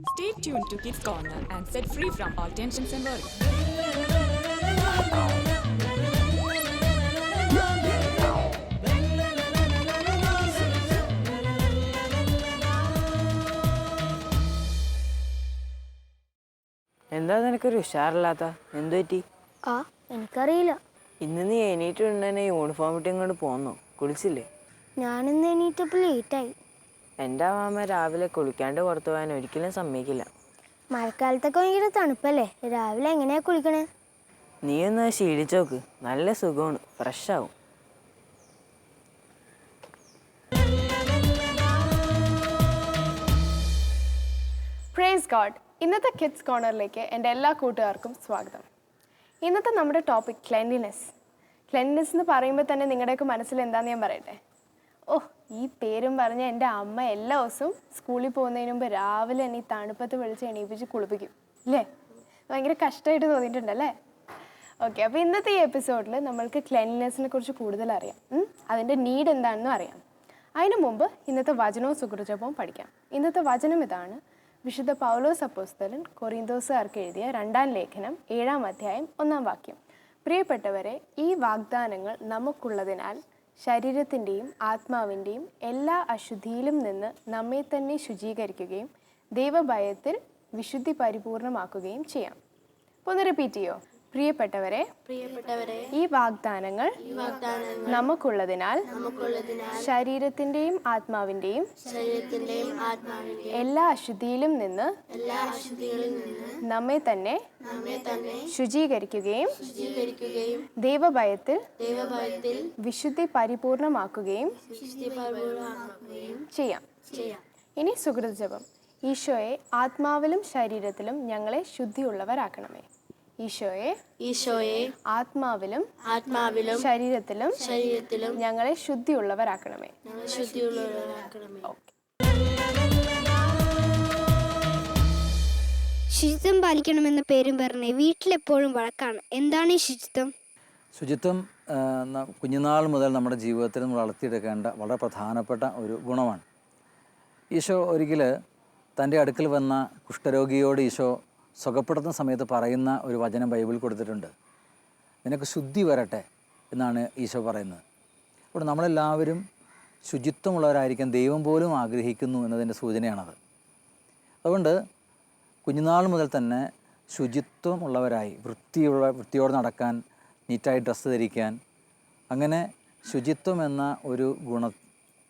Stay tuned to Kids Corner and set free from all tensions and worries. എന്താ നിനക്കൊരു ഉഷാറില്ലാത്ത? എന്തു പറ്റി? ആ എനിക്കറിയില്ല. ഇന്ന് നീ എണീറ്റുണ്ടെന്നെ യൂണിഫോം ഇട്ടും കൊണ്ട് പോന്നോ? കുളിച്ചില്ലേ? ഞാനിന്ന് എണീറ്റപ്പോൾ ലേറ്റായി. എൻ്റെ മാമ രാവിലെ കുളിക്കാണ്ട് പുറത്തു പോകാൻ ഒരിക്കലും സമ്മതിക്കില്ല. മഴക്കാലത്തൊക്കെ ഭയങ്കര തണുപ്പല്ലേ, രാവിലെ എങ്ങനെയാ കുളിക്കണേ? നീ ഒന്ന് ശീലിച്ചു നോക്ക്, നല്ല സുഖമാണ്, ഫ്രഷ് ആവും. Praise God. ഇന്നത്തെ കിഡ്സ് കോർണറിലേക്ക് എൻ്റെ എല്ലാ കൂട്ടുകാർക്കും സ്വാഗതം. ഇന്നത്തെ നമ്മുടെ ടോപ്പിക് ക്ലെൻലിനെസ്. ക്ലെൻലിനെസ് എന്ന് പറയുമ്പോൾ തന്നെ നിങ്ങളുടെയൊക്കെ മനസ്സിൽ എന്താണെന്ന് ഞാൻ പറയട്ടെ. ഈ പേരും പറഞ്ഞ് എൻ്റെ അമ്മ എല്ലാ ദിവസവും സ്കൂളിൽ പോകുന്നതിന് മുമ്പ് രാവിലെ എന്നെ ഈ തണുപ്പത്ത് വിളിച്ച് എണീപ്പിച്ച് കുളിപ്പിക്കും അല്ലേ? ഭയങ്കര കഷ്ടമായിട്ട് തോന്നിയിട്ടുണ്ടല്ലേ? ഓക്കെ, അപ്പോൾ ഇന്നത്തെ ഈ എപ്പിസോഡിൽ നമ്മൾക്ക് ക്ലെൻലിനെസ്സിനെ കുറിച്ച് കൂടുതൽ അറിയാം, അതിൻ്റെ നീഡ് എന്താണെന്നും അറിയാം. അതിനു മുമ്പ് ഇന്നത്തെ വചനവും സുകൃതജപവും പഠിക്കാം. ഇന്നത്തെ വചനം ഇതാണ്. വിശുദ്ധ പൗലോസ് അപ്പോസ്തലൻ കൊറിന്തോസുകാർക്ക് എഴുതിയ 2-ാം ലേഖനം 7-ാം അധ്യായം 1-ാം വാക്യം. പ്രിയപ്പെട്ടവരെ, ഈ വാഗ്ദാനങ്ങൾ നമുക്കുള്ളതിനാൽ ശരീരത്തിൻ്റെയും ആത്മാവിൻ്റെയും എല്ലാ അശുദ്ധിയിലും നിന്ന് നമ്മെ തന്നെ ശുചീകരിക്കുകയും ദൈവഭയത്തിൽ വിശുദ്ധി പരിപൂർണമാക്കുകയും ചെയ്യാം. അപ്പോൾ ഒന്ന് റിപ്പീറ്റ് ചെയ്യോ? പ്രിയപ്പെട്ടവരെ, ഈ വാഗ്ദാനങ്ങൾ നമുക്കുള്ളതിനാൽ ശരീരത്തിൻ്റെയും ആത്മാവിൻ്റെയും എല്ലാ അശുദ്ധിയിലും നിന്ന് നമ്മെ തന്നെ ശുചീകരിക്കുകയും ദൈവഭയത്തിൽ വിശുദ്ധി പരിപൂർണമാക്കുകയും ചെയ്യാം. ഇനി സുകൃതജപം. ഈശോയെ, ആത്മാവിലും ശരീരത്തിലും ഞങ്ങളെ ശുദ്ധിയുള്ളവരാക്കണമേ. ഈശോയെ, ആത്മാവിലും ശരീരത്തിലും ഞങ്ങളെ ശുദ്ധിയുള്ളവരാക്കണമേ. ശുചിത്വം പാലിക്കണമെന്ന പേരും പറഞ്ഞ് വീട്ടിലെപ്പോഴും വഴക്കാണ്. എന്താണ് ഈ ശുചിത്വം? ശുചിത്വം കുഞ്ഞുനാൾ മുതൽ നമ്മുടെ ജീവിതത്തിൽ നമ്മൾ വളർത്തിയെടുക്കേണ്ട വളരെ പ്രധാനപ്പെട്ട ഒരു ഗുണമാണ്. ഈശോ ഒരിക്കൽ തൻ്റെ അടുക്കൽ വന്ന കുഷ്ഠരോഗിയോട് ഈശോ സുഖപ്പെടുത്തുന്ന സമയത്ത് പറയുന്ന ഒരു വചനം ബൈബിളിൽ കൊടുത്തിട്ടുണ്ട്. നിനക്ക് ശുദ്ധി വരട്ടെ എന്നാണ് ഈശോ പറയുന്നത്. അപ്പോൾ നമ്മളെല്ലാവരും ശുചിത്വമുള്ളവരായിരിക്കാൻ ദൈവം പോലും ആഗ്രഹിക്കുന്നു എന്നതിൻ്റെ സൂചനയാണത്. അതുകൊണ്ട് കുഞ്ഞുനാൾ മുതൽ തന്നെ ശുചിത്വമുള്ളവരായി വൃത്തിയോടെ നടക്കാൻ, നീറ്റായി ഡ്രസ്സ് ധരിക്കാൻ, അങ്ങനെ ശുചിത്വം എന്ന ഒരു ഗുണം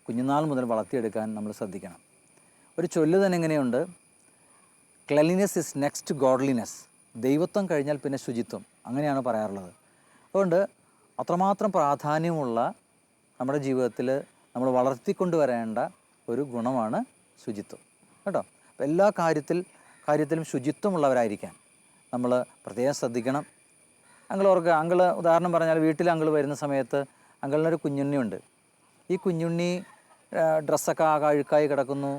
കുഞ്ഞുനാൾ മുതൽ വളർത്തിയെടുക്കാൻ നമ്മൾ ശ്രദ്ധിക്കണം. ഒരു ചൊല്ല് തന്നെ ഇങ്ങനെയുണ്ട്: ക്ലെൻലിനെസ് ഇസ് നെക്സ്റ്റ് ഗോഡ്ലിനെസ്. ദൈവത്വം കഴിഞ്ഞാൽ പിന്നെ ശുചിത്വം, അങ്ങനെയാണ് പറയാറുള്ളത്. അതുകൊണ്ട് അത്രമാത്രം പ്രാധാന്യമുള്ള നമ്മുടെ ജീവിതത്തിൽ നമ്മൾ വളർത്തിക്കൊണ്ടുവരേണ്ട ഒരു ഗുണമാണ് ശുചിത്വം, കേട്ടോ. അപ്പോൾ എല്ലാ കാര്യത്തിലും ശുചിത്വമുള്ളവരായിരിക്കാൻ നമ്മൾ പ്രത്യേകം ശ്രദ്ധിക്കണം. അങ്കിള് ഉദാഹരണം പറഞ്ഞാൽ, വീട്ടിൽ അങ്കിള് വരുന്ന സമയത്ത് അങ്കിളിനൊരു കുഞ്ഞുണ്ണിയുണ്ട്. ഈ കുഞ്ഞുണ്ണി ഡ്രസ്സൊക്കെ അഴുക്കായി കിടക്കുന്നു,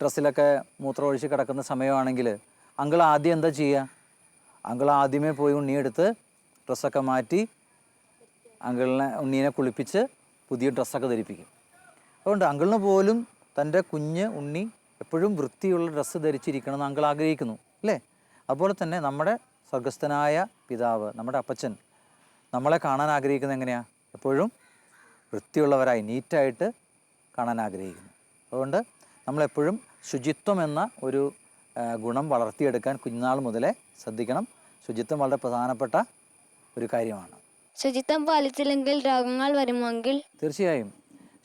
ഡ്രസ്സിലൊക്കെ മൂത്രമൊഴിച്ച് കിടക്കുന്ന സമയമാണെങ്കിൽ അങ്കിൾ ആദ്യം എന്താ ചെയ്യുക? അങ്കിൾ ആദ്യമേ പോയി ഉണ്ണിയെടുത്ത് ഡ്രസ്സൊക്കെ മാറ്റി ഉണ്ണീനെ കുളിപ്പിച്ച് പുതിയ ഡ്രസ്സൊക്കെ ധരിപ്പിക്കും. അതുകൊണ്ട് അങ്കിളിന് പോലും തൻ്റെ കുഞ്ഞ് ഉണ്ണി എപ്പോഴും വൃത്തിയുള്ള ഡ്രസ്സ് ധരിച്ചിരിക്കണമെന്ന് അങ്കിൾ ആഗ്രഹിക്കുന്നു, അല്ലേ? അതുപോലെ തന്നെ നമ്മുടെ സ്വർഗസ്ഥനായ പിതാവ്, നമ്മുടെ അപ്പച്ചൻ നമ്മളെ കാണാൻ ആഗ്രഹിക്കുന്നത് എങ്ങനെയാണ്? എപ്പോഴും വൃത്തിയുള്ളവരായി, നീറ്റായിട്ട് കാണാൻ ആഗ്രഹിക്കുന്നു. അതുകൊണ്ട് നമ്മളെപ്പോഴും ശുചിത്വം എന്ന ഒരു ഗുണം വളർത്തിയെടുക്കാൻ കുഞ്ഞുനാൾ മുതലേ ശ്രദ്ധിക്കണം. ശുചിത്വം വളരെ പ്രധാനപ്പെട്ട ഒരു കാര്യമാണ്. ശുചിത്വം പാലിച്ചില്ലെങ്കിൽ രോഗങ്ങൾ വരുമെങ്കിൽ? തീർച്ചയായും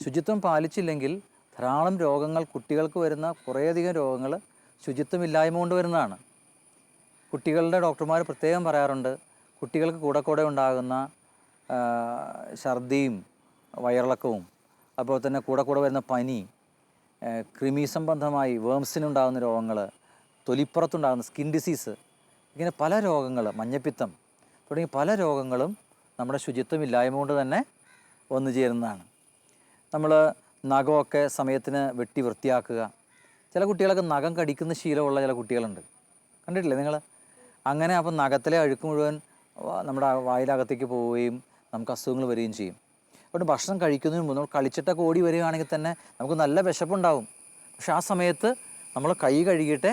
ശുചിത്വം പാലിച്ചില്ലെങ്കിൽ ധാരാളം രോഗങ്ങൾ, കുട്ടികൾക്ക് വരുന്ന കുറേയധികം രോഗങ്ങൾ ശുചിത്വമില്ലായ്മ കൊണ്ട് വരുന്നതാണ്. കുട്ടികളുടെ ഡോക്ടർമാർ പ്രത്യേകം പറയാറുണ്ട്, കുട്ടികൾക്ക് കൂടെ ഉണ്ടാകുന്ന ഛർദിയും വയറിളക്കവും, അതുപോലെ തന്നെ കൂടെ വരുന്ന പനി, കൃമി സംബന്ധമായി വേംസിനുണ്ടാകുന്ന രോഗങ്ങൾ, തൊലിപ്പുറത്തുണ്ടാകുന്ന സ്കിൻ ഡിസീസ്, ഇങ്ങനെ പല രോഗങ്ങൾ, മഞ്ഞപ്പിത്തം തുടങ്ങിയ പല രോഗങ്ങളും നമ്മുടെ ശുചിത്വമില്ലായ്മ കൊണ്ട് തന്നെ വന്നു ചേരുന്നതാണ്. നമ്മൾ നഖമൊക്കെ സമയത്തിന് വെട്ടി വൃത്തിയാക്കുക. ചില കുട്ടികളൊക്കെ നഖം കടിക്കുന്ന ശീലമുള്ള ചില കുട്ടികളുണ്ട്, കണ്ടിട്ടില്ലേ നിങ്ങൾ? അങ്ങനെ അപ്പം നഖത്തിലെ അഴുക്ക് മുഴുവൻ നമ്മുടെ വായിലകത്തേക്ക് പോവുകയും നമുക്ക് അസുഖങ്ങൾ വരികയും ചെയ്യും. അതുകൊണ്ട് ഭക്ഷണം കഴിക്കുന്നതിന് മുമ്പ് നമ്മൾ കളിച്ചിട്ടൊക്കെ ഓടി വരികയാണെങ്കിൽ തന്നെ നമുക്ക് നല്ല വിശപ്പുണ്ടാവും. പക്ഷെ ആ സമയത്ത് നമ്മൾ കൈ കഴുകിയിട്ടേ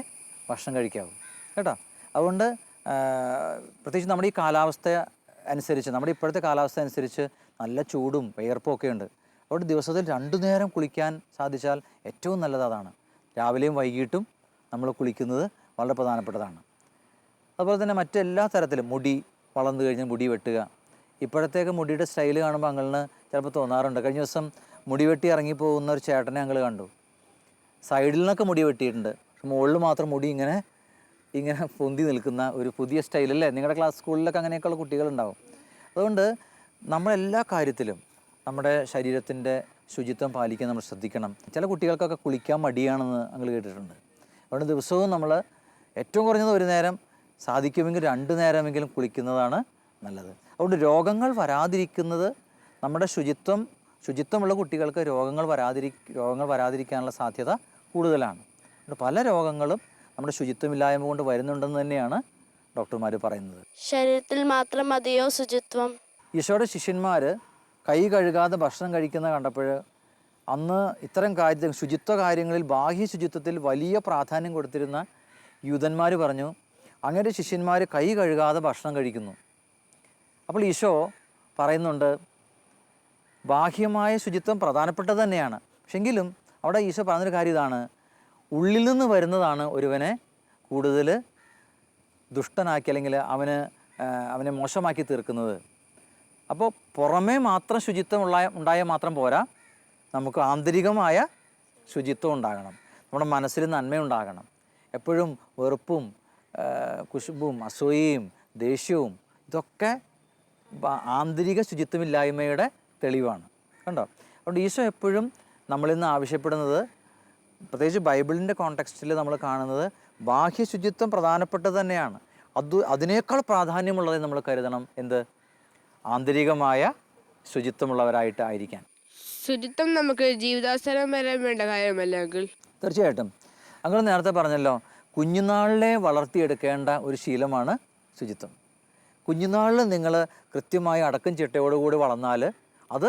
ഭക്ഷണം കഴിക്കാവൂ കേട്ടോ. അതുകൊണ്ട് പ്രത്യേകിച്ച് നമ്മുടെ ഈ കാലാവസ്ഥ അനുസരിച്ച്, നമ്മുടെ ഇപ്പോഴത്തെ കാലാവസ്ഥ അനുസരിച്ച് നല്ല ചൂടും വിയർപ്പും ഒക്കെ ഉണ്ട്. അതുകൊണ്ട് ദിവസത്തിൽ 2 നേരം കുളിക്കാൻ സാധിച്ചാൽ ഏറ്റവും നല്ലത് അതാണ്. രാവിലെയും വൈകിട്ടും നമ്മൾ കുളിക്കുന്നത് വളരെ പ്രധാനപ്പെട്ടതാണ്. അതുപോലെ തന്നെ മറ്റെല്ലാ തരത്തിലും മുടി വളർന്നു കഴിഞ്ഞാൽ മുടി വെട്ടുക. ഇപ്പോഴത്തേക്ക് മുടിയുടെ സ്റ്റൈൽ കാണുമ്പോൾ അങ്ങളിന് ചിലപ്പോൾ തോന്നാറുണ്ട്. കഴിഞ്ഞ ദിവസം മുടി വെട്ടി ഇറങ്ങിപ്പോകുന്ന ഒരു ചേട്ടനെ ഞങ്ങൾ കണ്ടു. സൈഡിൽ നിന്നൊക്കെ മുടി വെട്ടിയിട്ടുണ്ട്, പക്ഷെ മുകളിൽ മാത്രം മുടി ഇങ്ങനെ പൊന്തി നിൽക്കുന്ന ഒരു പുതിയ സ്റ്റൈലല്ലേ. നിങ്ങളുടെ സ്കൂളിലൊക്കെ അങ്ങനെയൊക്കെയുള്ള കുട്ടികളുണ്ടാവും. അതുകൊണ്ട് നമ്മളെല്ലാ കാര്യത്തിലും നമ്മുടെ ശരീരത്തിൻ്റെ ശുചിത്വം പാലിക്കാൻ നമ്മൾ ശ്രദ്ധിക്കണം. ചില കുട്ടികൾക്കൊക്കെ കുളിക്കാൻ മടിയാണെന്ന് ഞങ്ങൾ കേട്ടിട്ടുണ്ട്. അതുകൊണ്ട് ദിവസവും നമ്മൾ ഏറ്റവും കുറഞ്ഞത് 1 നേരം, സാധിക്കുമെങ്കിൽ 2 നേരമെങ്കിലും കുളിക്കുന്നതാണ് നല്ലത്. അതുകൊണ്ട് രോഗങ്ങൾ വരാതിരിക്കുന്നത്, നമ്മുടെ ശുചിത്വമുള്ള കുട്ടികൾക്ക് രോഗങ്ങൾ വരാതിരിക്കാനുള്ള സാധ്യത കൂടുതലാണ്. അതുകൊണ്ട് പല രോഗങ്ങളും നമ്മുടെ ശുചിത്വമില്ലായ്മ കൊണ്ട് വരുന്നുണ്ടെന്ന് തന്നെയാണ് ഡോക്ടർമാർ പറയുന്നത്. ശരീരത്തിൽ മാത്രം മതിയോ ശുചിത്വം? ഈശോയുടെ ശിഷ്യന്മാർ കൈ കഴുകാതെ ഭക്ഷണം കഴിക്കുന്നത് കണ്ടപ്പോൾ അന്ന് ഇത്തരം ശുചിത്വ കാര്യങ്ങളിൽ, ബാഹ്യ ശുചിത്വത്തിൽ വലിയ പ്രാധാന്യം കൊടുത്തിരുന്ന യൂതന്മാർ പറഞ്ഞു, അങ്ങനെ ശിഷ്യന്മാർ കൈ കഴുകാതെ ഭക്ഷണം കഴിക്കുന്നു. അപ്പോൾ ഈശോ പറയുന്നുണ്ട്, ബാഹ്യമായ ശുചിത്വം പ്രധാനപ്പെട്ടത് തന്നെയാണ്. പക്ഷെങ്കിലും അവിടെ ഈശോ പറഞ്ഞൊരു കാര്യം ഇതാണ്, ഉള്ളിൽ നിന്ന് വരുന്നതാണ് ഒരുവനെ കൂടുതൽ ദുഷ്ടനാക്കി, അല്ലെങ്കിൽ അവനെ മോശമാക്കി തീർക്കുന്നത്. അപ്പോൾ പുറമേ മാത്രം ശുചിത്വം ഉണ്ടായാൽ മാത്രം പോരാ, നമുക്ക് ആന്തരികമായ ശുചിത്വം ഉണ്ടാകണം. നമ്മുടെ മനസ്സിൽ നന്മയുണ്ടാകണം. എപ്പോഴും വെറുപ്പും കുശുമ്പും അസൂയയും ദേഷ്യവും ഇതൊക്കെ ആന്തരിക ശുചിത്വമില്ലായ്മയുടെ തെളിവാണ്. കണ്ടോ? അതുകൊണ്ട് ഈശോ എപ്പോഴും നമ്മളിൽ നിന്ന് ആവശ്യപ്പെടുന്നത്, പ്രത്യേകിച്ച് ബൈബിളിൻ്റെ കോണ്ടെക്സ്റ്റിൽ നമ്മൾ കാണുന്നത്, ബാഹ്യ ശുചിത്വം പ്രധാനപ്പെട്ടത് തന്നെയാണ്. അതിനേക്കാൾ പ്രാധാന്യമുള്ളത് നമ്മൾ കരുതണം, എന്ത്? ആന്തരികമായ ശുചിത്വമുള്ളവരായിട്ടായിരിക്കാൻ. ശുചിത്വം നമുക്ക് ജീവിതാവസാനം വരെ വേണ്ട കാര്യമല്ല അങ്കിൾ? തീർച്ചയായിട്ടും. അങ്ങൾ നേരത്തെ പറഞ്ഞല്ലോ, കുഞ്ഞുനാളിലെ വളർത്തിയെടുക്കേണ്ട ഒരു ശീലമാണ് ശുചിത്വം. കുഞ്ഞുനാളിൽ നിങ്ങൾ കൃത്യമായി അടക്കം ചിട്ടയോടുകൂടി വളർന്നാൽ അത്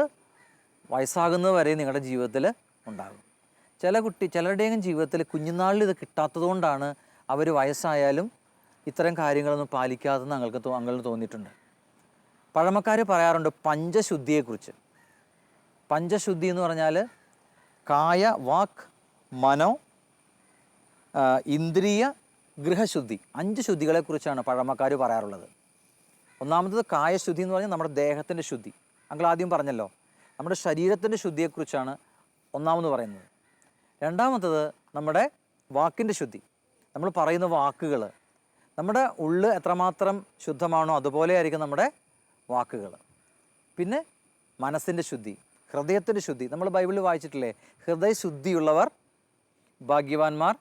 വയസ്സാകുന്നത് വരെ നിങ്ങളുടെ ജീവിതത്തിൽ ഉണ്ടാകും. ചിലരുടെയും ജീവിതത്തിൽ കുഞ്ഞുനാളിൽ ഇത് കിട്ടാത്തത് കൊണ്ടാണ് അവർ വയസ്സായാലും ഇത്തരം കാര്യങ്ങളൊന്നും പാലിക്കാതെന്ന് അങ്ങളിന് തോന്നിയിട്ടുണ്ട്. പഴമക്കാർ പറയാറുണ്ട് പഞ്ചശുദ്ധിയെക്കുറിച്ച്. പഞ്ചശുദ്ധി എന്ന് പറഞ്ഞാൽ കായ, വാക്ക്, മനോ, ഇന്ദ്രിയ, ഗൃഹശുദ്ധി, 5 ശുദ്ധികളെക്കുറിച്ചാണ് പഴമക്കാർ പറയാറുള്ളത്. ഒന്നാമത്തത് കായശുദ്ധി എന്ന് പറഞ്ഞാൽ നമ്മുടെ ദേഹത്തിൻ്റെ ശുദ്ധി. അങ്ങൾ ആദ്യം പറഞ്ഞല്ലോ, നമ്മുടെ ശരീരത്തിൻ്റെ ശുദ്ധിയെക്കുറിച്ചാണ് ഒന്നാമെന്ന് പറയുന്നത്. രണ്ടാമത്തത് നമ്മുടെ വാക്കിൻ്റെ ശുദ്ധി, നമ്മൾ പറയുന്ന വാക്കുകൾ. നമ്മുടെ ഉള്ള് എത്രമാത്രം ശുദ്ധമാണോ അതുപോലെ ആയിരിക്കും നമ്മുടെ വാക്കുകൾ. പിന്നെ മനസ്സിൻ്റെ ശുദ്ധി, ഹൃദയത്തിൻ്റെ ശുദ്ധി. നമ്മൾ ബൈബിളിൽ വായിച്ചിട്ടില്ലേ, ഹൃദയശുദ്ധിയുള്ളവർ ഭാഗ്യവാന്മാർ,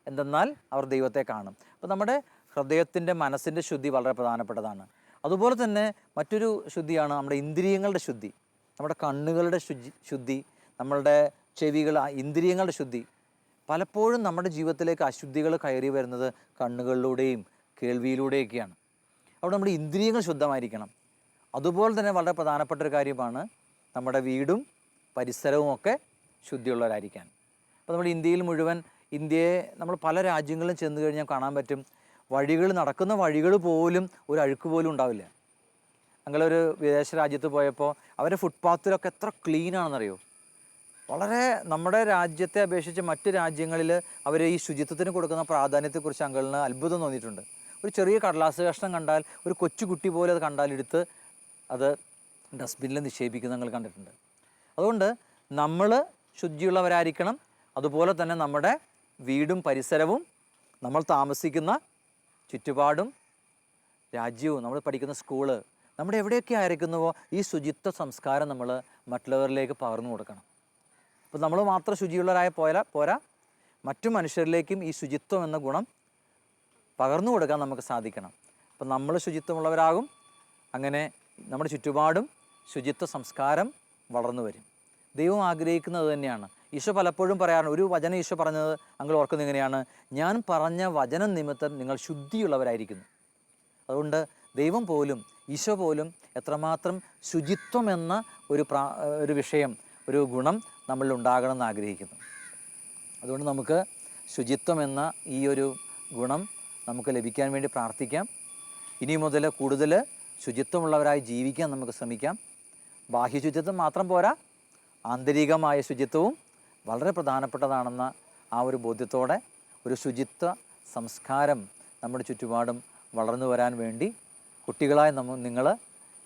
എന്തെന്നാൽ അവർ ദൈവത്തെ കാണും. അപ്പോൾ നമ്മുടെ ഹൃദയത്തിൻ്റെ, മനസ്സിൻ്റെ ശുദ്ധി വളരെ പ്രധാനപ്പെട്ടതാണ്. അതുപോലെ തന്നെ മറ്റൊരു ശുദ്ധിയാണ് നമ്മുടെ ഇന്ദ്രിയങ്ങളുടെ ശുദ്ധി. നമ്മുടെ കണ്ണുകളുടെ ശുദ്ധി, നമ്മളുടെ ചെവികൾ, ഇന്ദ്രിയങ്ങളുടെ ശുദ്ധി. പലപ്പോഴും നമ്മുടെ ജീവിതത്തിലേക്ക് അശുദ്ധികൾ കയറി വരുന്നത് കണ്ണുകളിലൂടെയും കേൾവിയിലൂടെയൊക്കെയാണ്. അവിടെ നമ്മുടെ ഇന്ദ്രിയങ്ങൾ ശുദ്ധമായിരിക്കണം. അതുപോലെ തന്നെ വളരെ പ്രധാനപ്പെട്ട ഒരു കാര്യമാണ് നമ്മുടെ വീടും പരിസരവും ഒക്കെ ശുദ്ധിയുള്ളവരായിരിക്കാൻ. അപ്പോൾ നമ്മുടെ ഇന്ത്യയിൽ മുഴുവൻ, ഇന്ത്യയെ നമ്മൾ പല രാജ്യങ്ങളിലും ചെന്ന് കഴിഞ്ഞാൽ കാണാൻ പറ്റും, നടക്കുന്ന വഴികൾ പോലും ഒരു അഴുക്ക് പോലും ഉണ്ടാവില്ല. ഞങ്ങളൊരു വിദേശ രാജ്യത്ത് പോയപ്പോൾ അവരുടെ ഫുട്പാത്തിലൊക്കെ എത്ര ക്ലീനാണെന്നറിയോ. വളരെ നമ്മുടെ രാജ്യത്തെ അപേക്ഷിച്ച് മറ്റ് രാജ്യങ്ങളിൽ അവർ ഈ ശുചിത്വത്തിന് കൊടുക്കുന്ന പ്രാധാന്യത്തെക്കുറിച്ച് അങ്കിളിന് അത്ഭുതം തോന്നിയിട്ടുണ്ട്. ഒരു ചെറിയ കടലാസ് കഷ്ണം കണ്ടാൽ, ഒരു കൊച്ചുകുട്ടി പോലെ അത് കണ്ടാൽ എടുത്ത് അത് ഡസ്റ്റ്ബിന്നിൽ നിക്ഷേപിക്കുന്നത് ഞങ്ങൾ കണ്ടിട്ടുണ്ട്. അതുകൊണ്ട് നമ്മൾ ശുചിയുള്ളവരായിരിക്കണം. അതുപോലെ തന്നെ നമ്മുടെ വീടും പരിസരവും, നമ്മൾ താമസിക്കുന്ന ചുറ്റുപാടും, രാജ്യവും, നമ്മൾ പഠിക്കുന്ന സ്കൂള്, നമ്മുടെ എവിടെയൊക്കെ ആയിരിക്കുന്നുവോ ഈ ശുചിത്വ സംസ്കാരം നമ്മൾ മറ്റുള്ളവരിലേക്ക് പകർന്നു കൊടുക്കണം. അപ്പോൾ നമ്മൾ മാത്രം ശുചിയുള്ളവരായ പോരാ, മറ്റു മനുഷ്യരിലേക്കും ഈ ശുചിത്വം എന്ന ഗുണം പകർന്നു കൊടുക്കാൻ നമുക്ക് സാധിക്കണം. അപ്പം നമ്മൾ ശുചിത്വമുള്ളവരാകും. അങ്ങനെ നമ്മുടെ ചുറ്റുപാടും ശുചിത്വ സംസ്കാരം വളർന്നു വരും. ദൈവം ആഗ്രഹിക്കുന്നത് തന്നെയാണ്. ഈശോ പലപ്പോഴും പറയാറുണ്ട്, ഒരു വചനം ഈശോ പറഞ്ഞത് അങ്ങൾ ഓർക്കുന്നത് എങ്ങനെയാണ്, ഞാൻ പറഞ്ഞ വചനം നിമിത്തം നിങ്ങൾ ശുദ്ധിയുള്ളവരായിരിക്കുന്നു. അതുകൊണ്ട് ദൈവം പോലും, ഈശോ പോലും എത്രമാത്രം ശുചിത്വം എന്ന ഒരു വിഷയം, ഒരു ഗുണം നമ്മളിൽ ഉണ്ടാകണമെന്ന് ആഗ്രഹിക്കുന്നു. അതുകൊണ്ട് നമുക്ക് ശുചിത്വം എന്ന ഈ ഒരു ഗുണം നമുക്ക് ലഭിക്കാൻ വേണ്ടി പ്രാർത്ഥിക്കാം. ഇനി മുതൽ കൂടുതൽ ശുചിത്വമുള്ളവരായി ജീവിക്കാൻ നമുക്ക് ശ്രമിക്കാം. ബാഹ്യ ശുചിത്വം മാത്രം പോരാ, ആന്തരികമായ ശുചിത്വവും വളരെ പ്രധാനപ്പെട്ടതാണെന്ന ആ ഒരു ബോധ്യത്തോടെ ഒരു ശുചിത്വ സംസ്കാരം നമ്മുടെ ചുറ്റുപാടും വളർന്നു വരാൻ വേണ്ടി കുട്ടികളായി നിങ്ങൾ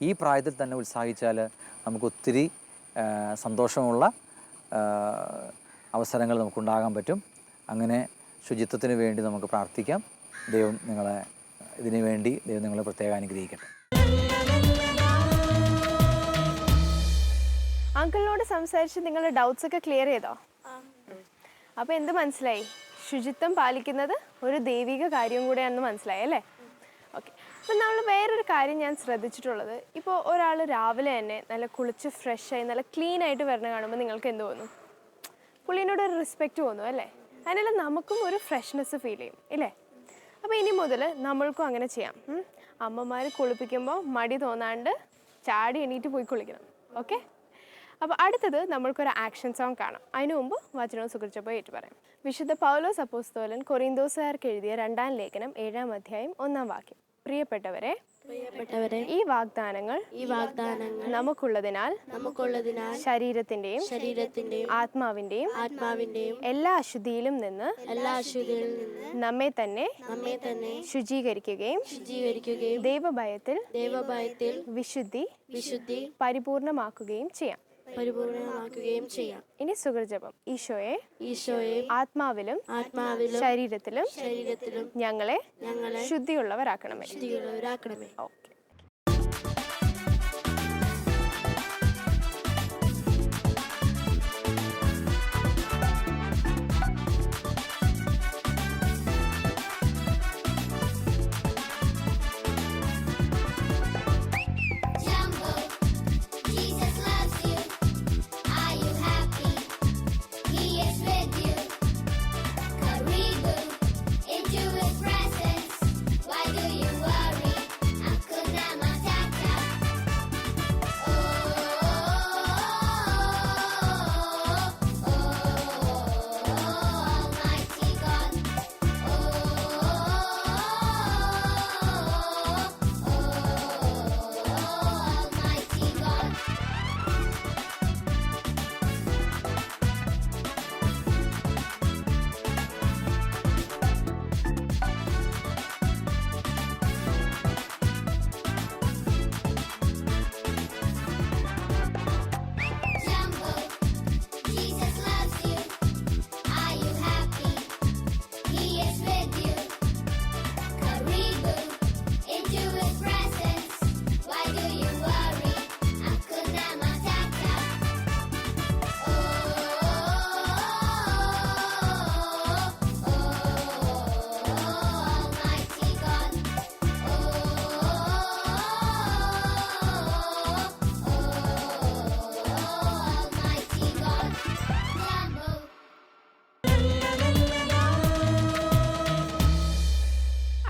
ഈ പ്രായത്തിൽ തന്നെ ഉത്സാഹിച്ചാൽ നമുക്ക് ഒത്തിരി സന്തോഷമുള്ള അവസരങ്ങൾ നമുക്കുണ്ടാകാൻ പറ്റും. അങ്ങനെ ശുചിത്വത്തിന് വേണ്ടി നമുക്ക് പ്രാർത്ഥിക്കാം. ദൈവം നിങ്ങളെ ഇതിനു വേണ്ടി ദൈവം നിങ്ങളെ പ്രത്യേകം അനുഗ്രഹിക്കട്ടെ. അങ്കിളിനോട് സംസാരിച്ച് നിങ്ങളുടെ ഡൗട്ട്സ് ഒക്കെ ക്ലിയർ ചെയ്തോ? അപ്പോൾ എന്ത് മനസ്സിലായി? ശുചിത്വം പാലിക്കുന്നത് ഒരു ദൈവിക കാര്യം കൂടെയാണെന്ന് മനസ്സിലായി അല്ലേ? ഓക്കെ. അപ്പം നമ്മൾ വേറൊരു കാര്യം ഞാൻ ശ്രദ്ധിച്ചിട്ടുള്ളത്, ഇപ്പോൾ ഒരാൾ രാവിലെ തന്നെ നല്ല കുളിച്ച് ഫ്രഷായി നല്ല ക്ലീൻ ആയിട്ട് വരണ കാണുമ്പോൾ നിങ്ങൾക്ക് എന്ത് തോന്നും? പുള്ളീനോട് ഒരു റെസ്പെക്റ്റ് തോന്നും അല്ലേ? അതിനുള്ള നമുക്കും ഒരു ഫ്രഷ്നെസ് ഫീൽ ചെയ്യും ഇല്ലേ? അപ്പോൾ ഇനി മുതൽ നമ്മൾക്കും അങ്ങനെ ചെയ്യാം. അമ്മമാർ കുളിപ്പിക്കുമ്പോൾ മടി തോന്നാണ്ട് ചാടി എണീറ്റ് പോയി കുളിക്കണം. ഓക്കെ. അപ്പോൾ അടുത്തത് നമ്മൾക്കൊരു ആക്ഷൻ സോങ് കാണാം. അതിനു മുമ്പ് വചനവും സുഹൃച്ചപ്പോൾ ഏറ്റു പറയാം. വിശുദ്ധ പൗലോസ് അപ്പോസ്തലൻ കൊറിന്തോസുകാർക്ക് എഴുതിയ 2-ാം ലേഖനം 7-ാം അധ്യായം 1-ാം വാക്യം. പ്രിയപ്പെട്ടവരെ, ഈ വാഗ്ദാനങ്ങൾ നമുക്കുള്ളതിനാൽ ശരീരത്തിന്റെയും ആത്മാവിന്റെയും എല്ലാ അശുദ്ധിയിലും നിന്ന് നമ്മെ തന്നെ ശുചീകരിക്കുകയും ദൈവഭയത്തിൽ വിശുദ്ധി പരിപൂർണമാക്കുകയും ചെയ്യാം. ഇനി സുഹൃജപം. ഈശോയെ ആത്മാവിലും ശരീരത്തിലും ഞങ്ങളെ ശുദ്ധിയുള്ളവരാക്കണമേ. ഓക്കെ.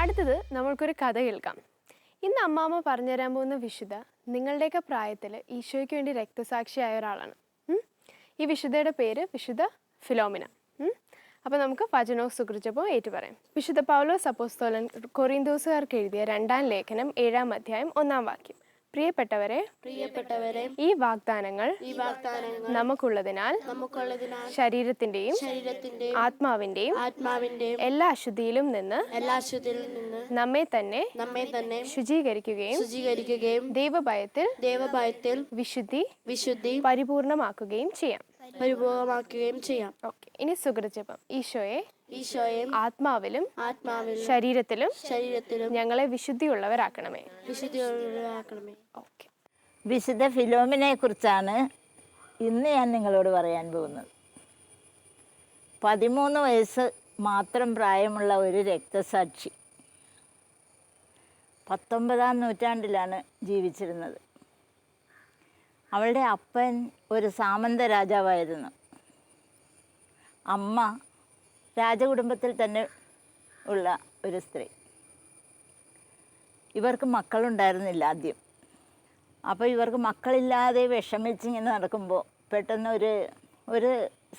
അടുത്തത് നമ്മൾക്കൊരു കഥ കേൾക്കാം. ഇന്ന് അമ്മാമ്മ പറഞ്ഞുതരാൻ പോകുന്ന വിശുദ്ധ നിങ്ങളുടെയൊക്കെ പ്രായത്തിൽ ഈശോയ്ക്ക് വേണ്ടി രക്തസാക്ഷിയായ ഒരാളാണ്. ഈ വിശുദ്ധയുടെ പേര് വിശുദ്ധ ഫിലോമിന. അപ്പോൾ നമുക്ക് വചനവും സുഹൃച്ചപ്പോൾ ഏറ്റുപറയാം. വിശുദ്ധ പൗലോസ് അപ്പോസ്തലൻ കൊറിന്തോസുകാർക്ക് എഴുതിയ 2-ാം ലേഖനം 7-ാം അധ്യായം 1-ാം വാക്യം. പ്രിയപ്പെട്ടവരെ, ഈ വാഗ്ദാനങ്ങൾ നമുക്കുള്ളതിനാൽ ശരീരത്തിന്റെയും ആത്മാവിന്റെയും എല്ലാ അശുദ്ധിയിലും നിന്ന് നമ്മെ തന്നെ ശുചീകരിക്കുകയും ദൈവഭയത്തിൽ വിശുദ്ധി പരിപൂർണമാക്കുകയും ചെയ്യാം. ഓക്കെ. ഇനി സുഹൃജപം. ഈശോയെ ആത്മാവിലും ശരീരത്തിലും ഞങ്ങളെ വിശുദ്ധിയുള്ളവരാക്കണമേ. ഓക്കെ. വിശുദ്ധ ഫിലോമിനെ കുറിച്ചാണ് ഇന്ന് ഞാൻ നിങ്ങളോട് പറയാൻ പോകുന്നത്. 13 വയസ്സ് മാത്രം പ്രായമുള്ള ഒരു രക്തസാക്ഷി. 19-ാം നൂറ്റാണ്ടിലാണ് ജീവിച്ചിരുന്നത്. അവളുടെ അപ്പൻ ഒരു സാമന്ത രാജാവായിരുന്നു. അമ്മ രാജകുടുംബത്തിൽ തന്നെ ഉള്ള ഒരു സ്ത്രീ. ഇവർക്ക് മക്കളുണ്ടായിരുന്നില്ല ആദ്യം. അപ്പോൾ ഇവർക്ക് മക്കളില്ലാതെ വിഷമിച്ചിങ്ങനെ നടക്കുമ്പോൾ പെട്ടെന്ന് ഒരു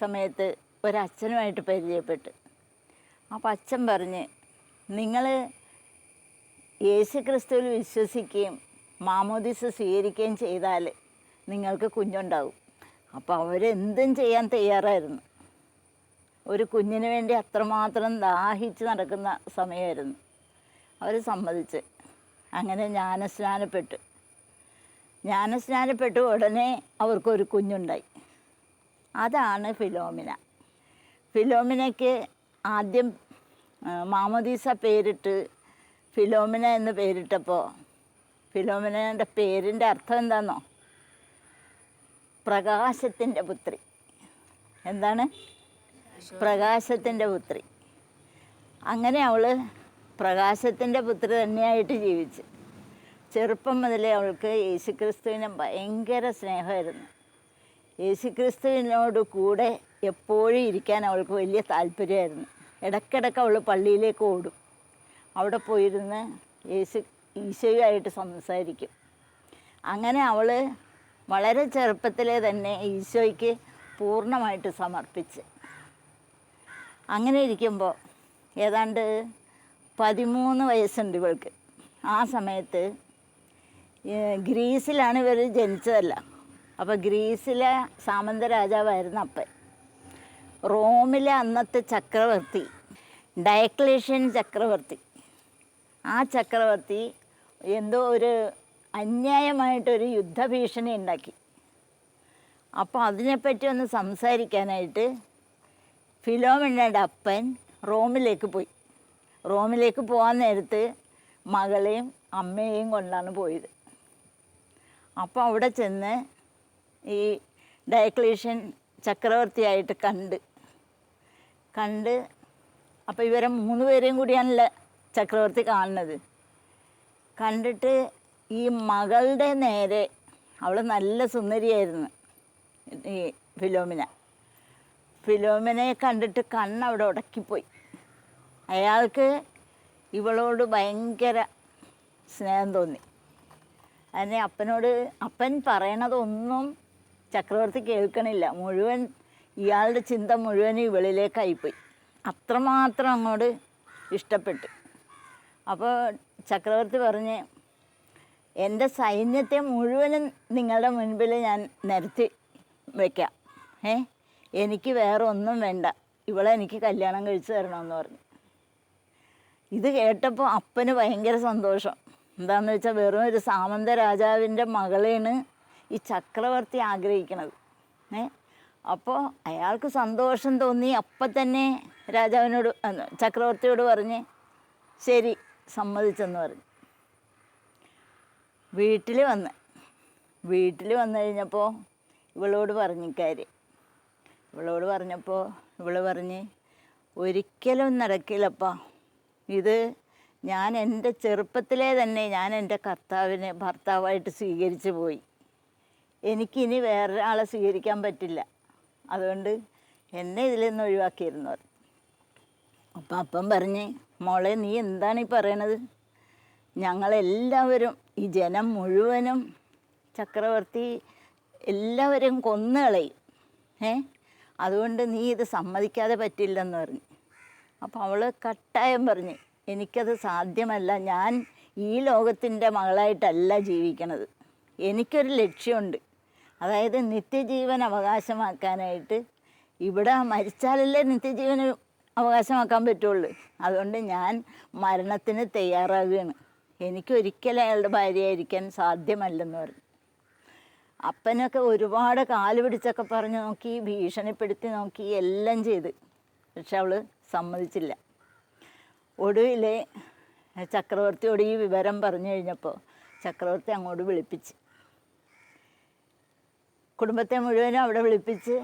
സമയത്ത് ഒരച്ഛനുമായിട്ട് പരിചയപ്പെട്ട്. അപ്പോൾ അച്ഛൻ പറഞ്ഞ്, നിങ്ങൾ യേശു ക്രിസ്തുവിൽ വിശ്വസിക്കുകയും മാമോദിസ സ്വീകരിക്കുകയും ചെയ്താൽ നിങ്ങൾക്ക് കുഞ്ഞുണ്ടാവും. അപ്പോൾ അവരെന്തും ചെയ്യാൻ തയ്യാറായിരുന്നു. ഒരു കുഞ്ഞിന് വേണ്ടി അത്രമാത്രം ദാഹിച്ച് നടക്കുന്ന സമയമായിരുന്നു. അവർ സമ്മതിച്ച് അങ്ങനെ ജ്ഞാനസ്നാനപ്പെട്ടു ഉടനെ അവർക്കൊരു കുഞ്ഞുണ്ടായി. അതാണ് ഫിലോമിന. ഫിലോമിനയ്ക്ക് ആദ്യം മാമോദീസ പേരിട്ട് ഫിലോമിന എന്ന് പേരിട്ടപ്പോൾ ഫിലോമിനയുടെ പേരിൻ്റെ അർത്ഥം എന്താണെന്നോ? പ്രകാശത്തിൻ്റെ പുത്രി. എന്താണ്? പ്രകാശത്തിൻ്റെ പുത്രി. അങ്ങനെ അവൾ പ്രകാശത്തിൻ്റെ പുത്രി തന്നെയായിട്ട് ജീവിച്ച്. ചെറുപ്പം മുതലേ അവൾക്ക് യേശുക്രിസ്തുവിനെ ഭയങ്കര സ്നേഹമായിരുന്നു. യേശുക്രിസ്തുവിനോട് കൂടെ എപ്പോഴും ഇരിക്കാൻ അവൾക്ക് വലിയ താല്പര്യമായിരുന്നു. ഇടയ്ക്കിടയ്ക്ക് അവൾ പള്ളിയിലേക്ക് ഓടും. അവിടെ പോയിരുന്ന് ഈശോയുമായിട്ട് സംസാരിക്കും. അങ്ങനെ അവൾ വളരെ ചെറുപ്പത്തിലെ തന്നെ ഈശോയ്ക്ക് പൂർണ്ണമായിട്ട് സമർപ്പിച്ച്. അങ്ങനെ ഇരിക്കുമ്പോൾ ഏതാണ്ട് 13 വയസ്സുണ്ട് ഇവൾക്ക്. ആ സമയത്ത് ഗ്രീസിലാണ് ഇവർ ജനിച്ചതല്ല. അപ്പോൾ ഗ്രീസിലെ സാമന്ത രാജാവായിരുന്നു അപ്പൻ. റോമിലെ അന്നത്തെ ചക്രവർത്തി ഡയക്ലേഷ്യൻ ചക്രവർത്തി, ആ ചക്രവർത്തി എന്തോ ഒരു അന്യായമായിട്ടൊരു യുദ്ധഭീഷണി ഉണ്ടാക്കി. അപ്പോൾ അതിനെപ്പറ്റി ഒന്ന് സംസാരിക്കാനായിട്ട് ഫിലോമിനയുടെ അപ്പൻ റോമിലേക്ക് പോയി. റോമിലേക്ക് പോകാൻ നേരത്ത് മകളെയും അമ്മയെയും കൊണ്ടാണ് പോയത്. അപ്പോൾ അവിടെ ചെന്ന് ഈ ഡയക്ലേഷ്യൻ ചക്രവർത്തിയായിട്ട് കണ്ട് അപ്പോൾ ഇവരെ 3 പേരെയും കൂടിയാണല്ലോ ചക്രവർത്തി കാണുന്നത്. കണ്ടിട്ട് ഈ മകളുടെ നേരെ, അവൾ നല്ല സുന്ദരിയായിരുന്നു ഈ ഫിലോമിനയെ കണ്ടിട്ട് കണ്ണവിടെ ഉടക്കിപ്പോയി. അയാൾക്ക് ഇവളോട് ഭയങ്കര സ്നേഹം തോന്നി. അതിനെ അപ്പൻ പറയണതൊന്നും ചക്രവർത്തി കേൾക്കണില്ല. ഇയാളുടെ ചിന്ത മുഴുവനും ഇവളിലേക്കായിപ്പോയി. അത്രമാത്രം അങ്ങോട്ട് ഇഷ്ടപ്പെട്ടു. അപ്പോൾ ചക്രവർത്തി പറഞ്ഞ്, എൻ്റെ സൈന്യത്തെ മുഴുവനും നിങ്ങളുടെ മുൻപിൽ ഞാൻ നിരത്തി വയ്ക്കാം. എനിക്ക് വേറെ ഒന്നും വേണ്ട, ഇവളെ എനിക്ക് കല്യാണം കഴിച്ച് തരണമെന്ന് പറഞ്ഞു. ഇത് കേട്ടപ്പോൾ അപ്പന് ഭയങ്കര സന്തോഷം. എന്താണെന്ന് വെച്ചാൽ വെറും ഒരു സാമന്ത രാജാവിൻ്റെ മകളെയാണ് ഈ ചക്രവർത്തി ആഗ്രഹിക്കണത്. അപ്പോൾ അയാൾക്ക് സന്തോഷം തോന്നി. അപ്പം തന്നെ ചക്രവർത്തിയോട് പറഞ്ഞ് ശരി സമ്മതിച്ചെന്ന് പറഞ്ഞു. വീട്ടിൽ വന്നു കഴിഞ്ഞപ്പോൾ ഇവളോട് പറഞ്ഞപ്പോൾ ഇവൾ പറഞ്ഞ്, ഒരിക്കലും നടക്കില്ലപ്പാ, ഇത് ഞാൻ എൻ്റെ ചെറുപ്പത്തിലേ തന്നെ ഞാൻ എൻ്റെ കർത്താവിനെ ഭർത്താവായിട്ട് സ്വീകരിച്ചു പോയി. എനിക്കിനി വേറൊരാളെ സ്വീകരിക്കാൻ പറ്റില്ല. അതുകൊണ്ട് എന്നെ ഇതിൽ നിന്ന് ഒഴിവാക്കിയിരുന്നു പറഞ്ഞു. അപ്പം അപ്പം പറഞ്ഞ്, മോളെ നീ എന്താണ് ഈ പറയണത്? ഞങ്ങളെല്ലാവരും, ഈ ജനം മുഴുവനും ചക്രവർത്തി എല്ലാവരും കൊന്നുകളയും. അതുകൊണ്ട് നീ ഇത് സമ്മതിക്കാതെ പറ്റില്ലെന്ന് പറഞ്ഞു. അപ്പോൾ അവൾ കട്ടായം പറഞ്ഞ്, എനിക്കത് സാധ്യമല്ല. ഞാൻ ഈ ലോകത്തിൻ്റെ മകളായിട്ടല്ല ജീവിക്കണത്. എനിക്കൊരു ലക്ഷ്യമുണ്ട്. അതായത് നിത്യജീവൻ അവകാശമാക്കാനായിട്ട്. ഇവിടെ മരിച്ചാലല്ലേ നിത്യജീവന് അവകാശമാക്കാൻ പറ്റുള്ളൂ. അതുകൊണ്ട് ഞാൻ മരണത്തിന് തയ്യാറാകുകയാണ്. എനിക്കൊരിക്കലും അയാളുടെ ഭാര്യയായിരിക്കാൻ സാധ്യമല്ലെന്ന് പറഞ്ഞു. അപ്പനൊക്കെ ഒരുപാട് കാല് പിടിച്ചൊക്കെ പറഞ്ഞു നോക്കി, ഭീഷണിപ്പെടുത്തി നോക്കി, എല്ലാം ചെയ്ത്. പക്ഷെ അവൾ സമ്മതിച്ചില്ല. ഒടുവിൽ ചക്രവർത്തിയോട് ഈ വിവരം പറഞ്ഞു കഴിഞ്ഞപ്പോൾ ചക്രവർത്തി അങ്ങോട്ട് വിളിപ്പിച്ച്, കുടുംബത്തെ മുഴുവനും അവിടെ വിളിപ്പിച്ച്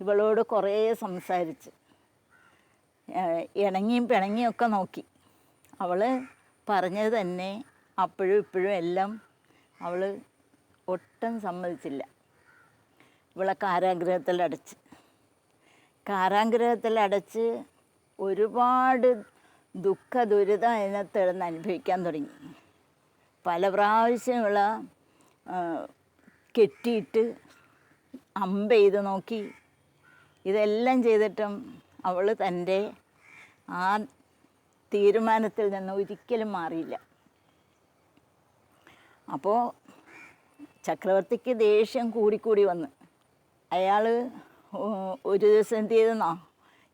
ഇവളോട് കുറേ സംസാരിച്ച് ഇണങ്ങിയും പിണങ്ങിയും ഒക്കെ നോക്കി. അവൾ പറഞ്ഞത് തന്നെ അപ്പോഴും ഇപ്പോഴും എല്ലാം അവൾ ഒട്ടും സമ്മതിച്ചില്ല. ഇവളെ കാരാഗ്രഹത്തിലടച്ച് ഒരുപാട് ദുഃഖ ദുരിതം അതിനകത്ത് അനുഭവിക്കാൻ തുടങ്ങി. പല പ്രാവശ്യം ഇവളെ കെട്ടിയിട്ട് അമ്പ് ചെയ്ത് നോക്കി. ഇതെല്ലാം ചെയ്തിട്ടും അവൾ തൻ്റെ ആ തീരുമാനത്തിൽ നിന്ന് ഒരിക്കലും മാറിയില്ല. അപ്പോൾ ചക്രവർത്തിക്ക് ദേഷ്യം കൂടിക്കൂടി വന്ന് അയാൾ ഒരു ദിവസം എന്ത് ചെയ്തെന്നോ,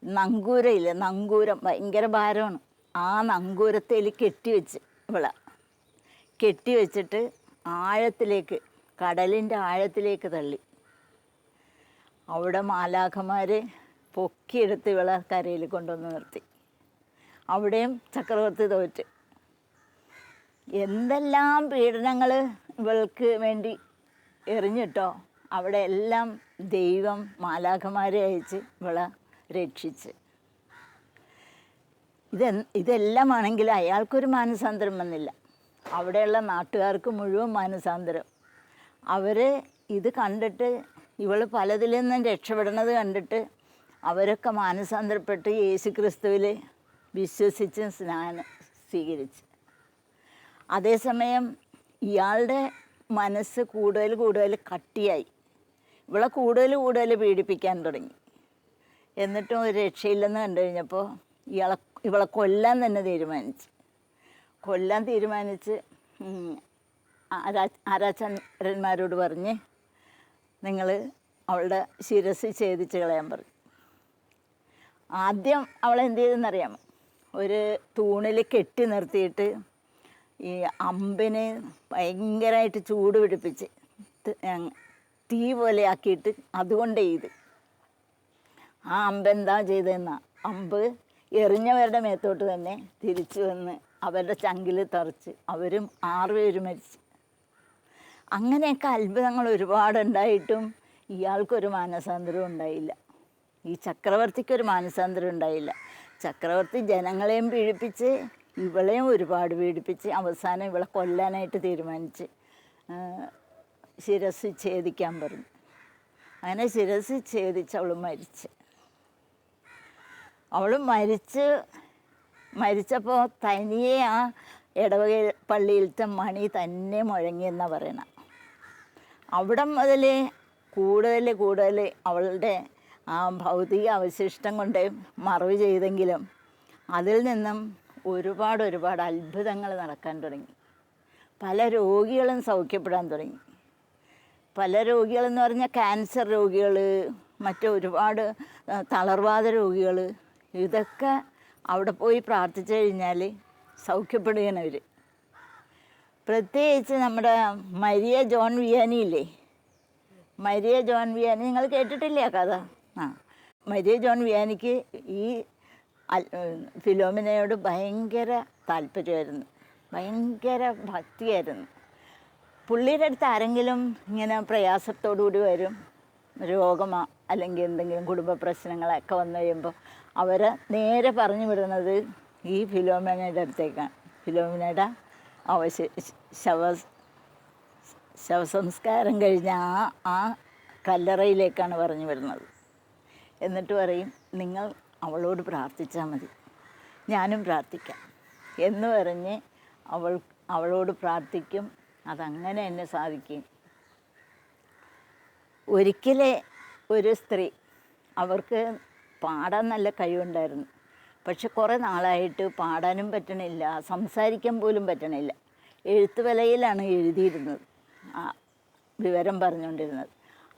നങ്കൂരമില്ല, നങ്കൂരം ഭയങ്കര ഭാരമാണ്, ആ നങ്കൂരത്തേൽ കെട്ടിവെച്ച് കെട്ടിവെച്ചിട്ട് ആഴത്തിലേക്ക്, കടലിൻ്റെ ആഴത്തിലേക്ക് തള്ളി. അവിടെ മാലാഖമാർ പൊക്കിയെടുത്ത് ഇവളെ കരയിൽ കൊണ്ടുവന്ന് നിർത്തി. അവിടെയും ചക്രവർത്തി തോറ്റ്. എന്തെല്ലാം പീഡനങ്ങൾ ഇവൾക്ക് വേണ്ടി എറിഞ്ഞിട്ടോ അവിടെ എല്ലാം ദൈവം മാലാഖമാരെ അയച്ച് ഇവളെ രക്ഷിച്ച്. ഇതെല്ലാമാണെങ്കിൽ അയാൾക്കൊരു മാനസാന്തരം വന്നില്ല. അവിടെയുള്ള നാട്ടുകാർക്ക് മുഴുവൻ മാനസാന്തരം. അവർ ഇത് കണ്ടിട്ട്, ഇവൾ പലതിൽ നിന്നും രക്ഷപ്പെടണത് കണ്ടിട്ട് അവരൊക്കെ മാനസാന്തരപ്പെട്ട് യേശു ക്രിസ്തുവിൽ വിശ്വസിച്ച് സ്നാനം സ്വീകരിച്ച്. അതേസമയം ഇയാളുടെ മനസ്സ് കൂടുതൽ കട്ടിയായി. ഇവളെ കൂടുതൽ പീഡിപ്പിക്കാൻ തുടങ്ങി. എന്നിട്ടും ഒരു രക്ഷയില്ലെന്ന് കണ്ടു കഴിഞ്ഞപ്പോൾ ഇവളെ കൊല്ലാൻ തന്നെ തീരുമാനിച്ച് ആരാചാര്യന്മാരോട് പറഞ്ഞ് നിങ്ങൾ അവളുടെ ശിരസ് ഛേദിച്ച് കളയാൻ പറഞ്ഞു. ആദ്യം അവളെന്ത് ചെയ്തെന്നറിയാമോ? ഒരു തൂണിൽ കെട്ടി നിർത്തിയിട്ട് ഈ അമ്പിനെ ഭയങ്കരമായിട്ട് ചൂട് പിടിപ്പിച്ച് തീ പോലെ ആക്കിയിട്ട് അതുകൊണ്ട് ചെയ്ത്. ആ അമ്പ് എന്താ ചെയ്തതെന്നാ, അമ്പ് എറിഞ്ഞവരുടെ മേത്തോട്ട് തന്നെ തിരിച്ചു വന്ന് അവരുടെ ചങ്കിൽ തറച്ച് അവരും 6 പേര് മരിച്ചു. അങ്ങനെയൊക്കെ അത്ഭുതങ്ങൾ ഒരുപാടുണ്ടായിട്ടും ഇയാൾക്കൊരു മാനസാന്തരം ഉണ്ടായില്ല. ഈ ചക്രവർത്തിക്കൊരു മാനസാന്തരം ഉണ്ടായില്ല. ചക്രവർത്തി ജനങ്ങളെയും പീഡിപ്പിച്ച് ഇവളെയും ഒരുപാട് പീഡിപ്പിച്ച് അവസാനം ഇവളെ കൊല്ലാനായിട്ട് തീരുമാനിച്ച് ശിരസ് ഛേദിക്കാൻ പറഞ്ഞു. അങ്ങനെ ശിരസ് ഛേദിച്ച് അവൾ മരിച്ച്. അവൾ മരിച്ചപ്പോൾ തനിയെ ആ ഇടവക പള്ളിയിലത്തെ മണി തന്നെ മുഴങ്ങിയെന്നാണ് പറയണം. അവിടം മുതൽ കൂടുതൽ അവളുടെ ആ ഭൗതിക അവശിഷ്ടം കൊണ്ട് മറവ് ചെയ്തെങ്കിലും അതിൽ നിന്നും ഒരുപാട് അത്ഭുതങ്ങൾ നടക്കാൻ തുടങ്ങി. പല രോഗികളും സൗഖ്യപ്പെടാൻ തുടങ്ങി. പല രോഗികളെന്ന് പറഞ്ഞാൽ ക്യാൻസർ രോഗികൾ, ഒരുപാട് തളർവാദ രോഗികൾ, ഇതൊക്കെ അവിടെ പോയി പ്രാർത്ഥിച്ചു കഴിഞ്ഞാൽ സൗഖ്യപ്പെടുകയാണ് അവർ. പ്രത്യേകിച്ച് നമ്മുടെ മരിയ ജോൺ വിയാനി ഇല്ലേ, മരിയ ജോൺ വിയാനി നിങ്ങൾ കേട്ടിട്ടില്ലേ ആ കഥ? മരിയ ജോൺ വിയാനിക്ക് ഈ ഫിലോമിനയോട് ഭയങ്കര താല്പര്യമായിരുന്നു, ഭയങ്കര ഭക്തിയായിരുന്നു. പുള്ളിയുടെ അടുത്ത് ആരെങ്കിലും ഇങ്ങനെ പ്രയാസത്തോടുകൂടി വരും, രോഗമോ അല്ലെങ്കിൽ എന്തെങ്കിലും കുടുംബ പ്രശ്നങ്ങളൊക്കെ വന്നു കഴിയുമ്പോൾ അവരെ നേരെ പറഞ്ഞു വിടുന്നത് ഈ ഫിലോമിനയുടെ അടുത്തേക്കാണ്. ഫിലോമിനയുടെ ശവസംസ്കാരം കഴിഞ്ഞ ആ കല്ലറയിലേക്കാണ് പറഞ്ഞു വിടുന്നത്. എന്നിട്ട് പറയും, നിങ്ങൾ അവളോട് പ്രാർത്ഥിച്ചാൽ മതി, ഞാനും പ്രാർത്ഥിക്കാം എന്ന് പറഞ്ഞ് അവളോട് പ്രാർത്ഥിക്കും. അതങ്ങനെ തന്നെ സാധിക്കും. ഒരിക്കലേ ഒരു സ്ത്രീ, അവർക്ക് പാടാൻ നല്ല കഴിവുണ്ടായിരുന്നു, പക്ഷെ കുറേ നാളായിട്ട് പാടാനും പറ്റണില്ല, സംസാരിക്കാൻ പോലും പറ്റണില്ല. എഴുത്തുപലകയിലാണ് എഴുതിയിരുന്നത്, വിവരം പറഞ്ഞുകൊണ്ടിരുന്നത്.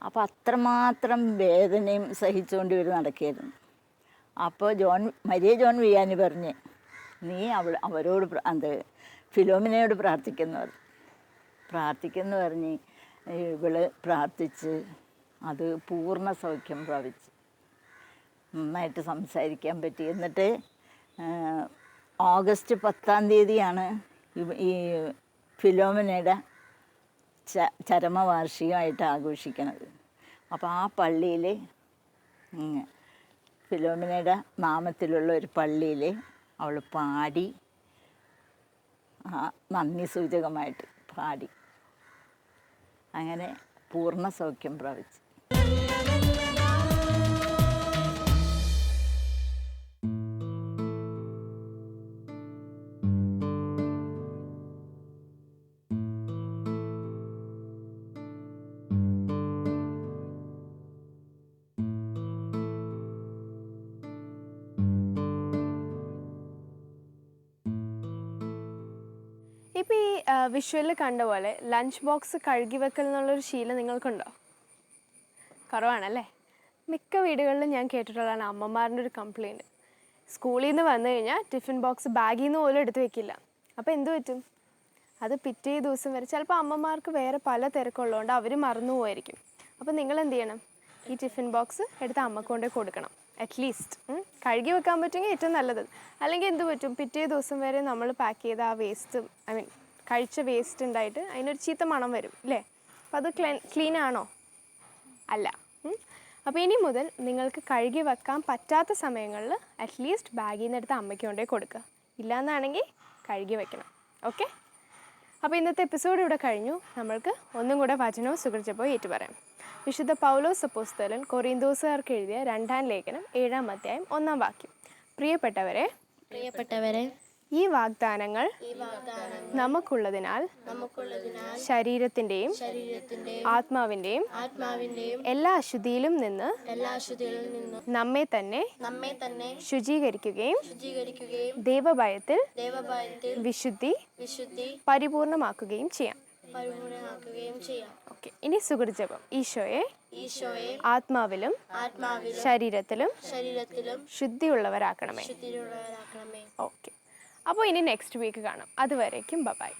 അപ്പോൾ അത്രമാത്രം വേദനയും സഹിച്ചുകൊണ്ട് ഇവർ നടക്കുകയായിരുന്നു. അപ്പോൾ മരിയ ജോൺ വിയാനി പറഞ്ഞ്, നീ അവരോട് ഫിലോമിനയോട് പ്രാർത്ഥിക്കുന്നു പറഞ്ഞ് ഇവള് പ്രാർത്ഥിച്ച് അത് പൂർണ്ണ സൗഖ്യം പ്രാപിച്ച് നന്നായിട്ട് സംസാരിക്കാൻ പറ്റി. എന്നിട്ട് ഓഗസ്റ്റ് 10-ാം തീയതിയാണ് ഈ ഫിലോമിനയുടെ ചരമവാർഷികമായിട്ട് ആഘോഷിക്കുന്നത്. അപ്പോൾ ആ പള്ളിയിൽ, ഫിലോമിനയുടെ നാമത്തിലുള്ള ഒരു പള്ളിയിൽ അവൾ പാടി, നന്ദി സൂചകമായിട്ട് പാടി, അങ്ങനെ പൂർണ്ണ സൗഖ്യം പ്രാപിച്ചു. ഇപ്പോൾ ഈ വിഷ്വലിൽ കണ്ട പോലെ ലഞ്ച് ബോക്സ് കഴുകി വെക്കൽ എന്നുള്ളൊരു ശീലം നിങ്ങൾക്കുണ്ടോ? കുറവാണല്ലേ? മിക്ക വീടുകളിലും ഞാൻ കേട്ടിട്ടുള്ളതാണ് അമ്മമാരുടെ ഒരു കംപ്ലയിൻറ്റ്. സ്കൂളിൽ നിന്ന് വന്നു കഴിഞ്ഞാൽ ടിഫിൻ ബോക്സ് ബാഗിൽ നിന്ന് പോലും എടുത്ത് വെക്കില്ല. അപ്പോൾ എന്ത് പറ്റും? അത് പിറ്റേ ദിവസം വരെ ചിലപ്പോൾ അമ്മമാർക്ക് വേറെ പല തിരക്കുള്ളതുകൊണ്ട് അവർ മറന്നു പോയിരിക്കും. അപ്പോൾ നിങ്ങൾ എന്ത് ചെയ്യണം? ഈ ടിഫിൻ ബോക്സ് എടുത്ത് അമ്മക്ക് കൊണ്ടേ കൊടുക്കണം. അറ്റ്ലീസ്റ്റ് കഴുകി വെക്കാൻ പറ്റുമെങ്കിൽ ഏറ്റവും നല്ലത്. അല്ലെങ്കിൽ എന്ത് പറ്റും? പിറ്റേ ദിവസം വരെ നമ്മൾ പാക്ക് ചെയ്ത ആ വേസ്റ്റ്, കഴിച്ച വേസ്റ്റ് ഉണ്ടായിട്ട് അതിനൊരു ചീത്ത മണം വരും അല്ലേ? അപ്പോൾ അത് ക്ലീൻ ആണോ? അല്ല. അപ്പോൾ ഇനി മുതൽ നിങ്ങൾക്ക് കഴുകി വെക്കാൻ പറ്റാത്ത സമയങ്ങളിൽ അറ്റ്ലീസ്റ്റ് ബാഗിൽ നിന്ന് എടുത്ത് അമ്മയ്ക്ക് കൊണ്ടേ കൊടുക്കുക. ഇല്ലയെന്നാണെങ്കിൽ കഴുകി വെക്കണം. ഓക്കെ? അപ്പോൾ ഇന്നത്തെ എപ്പിസോഡ് ഇവിടെ കഴിഞ്ഞു. നമ്മൾക്ക് ഒന്നും കൂടെ വചനവും സുഹൃജപവും ഏറ്റുപറയാം. വിശുദ്ധ പൗലോസ് അപ്പോസ്തലൻ കൊറിന്തോസുകാർക്ക് എഴുതിയ 2-ാം ലേഖനം 7-ാം അധ്യായം 1-ാം വാക്യം. പ്രിയപ്പെട്ടവരെ, ഈ വാഗ്ദാനങ്ങൾ നമുക്കുള്ളതിനാൽ ശരീരത്തിൻ്റെയും ആത്മാവിൻ്റെയും എല്ലാ അശുദ്ധിയിലും നിന്ന് നമ്മെ തന്നെ ശുചീകരിക്കുകയും ദൈവഭയത്തിൽ വിശുദ്ധി പരിപൂർണമാക്കുകയും ചെയ്യാം. ഓക്കെ, ഇനി സുഹൃജപം. ഈശോയെ ആത്മാവിലും ശരീരത്തിലും ശുദ്ധിയുള്ളവരാക്കണമേ. ഓക്കെ, അപ്പോൾ ഇനി നെക്സ്റ്റ് വീക്ക് കാണാം. അതുവരേക്കും ബൈ.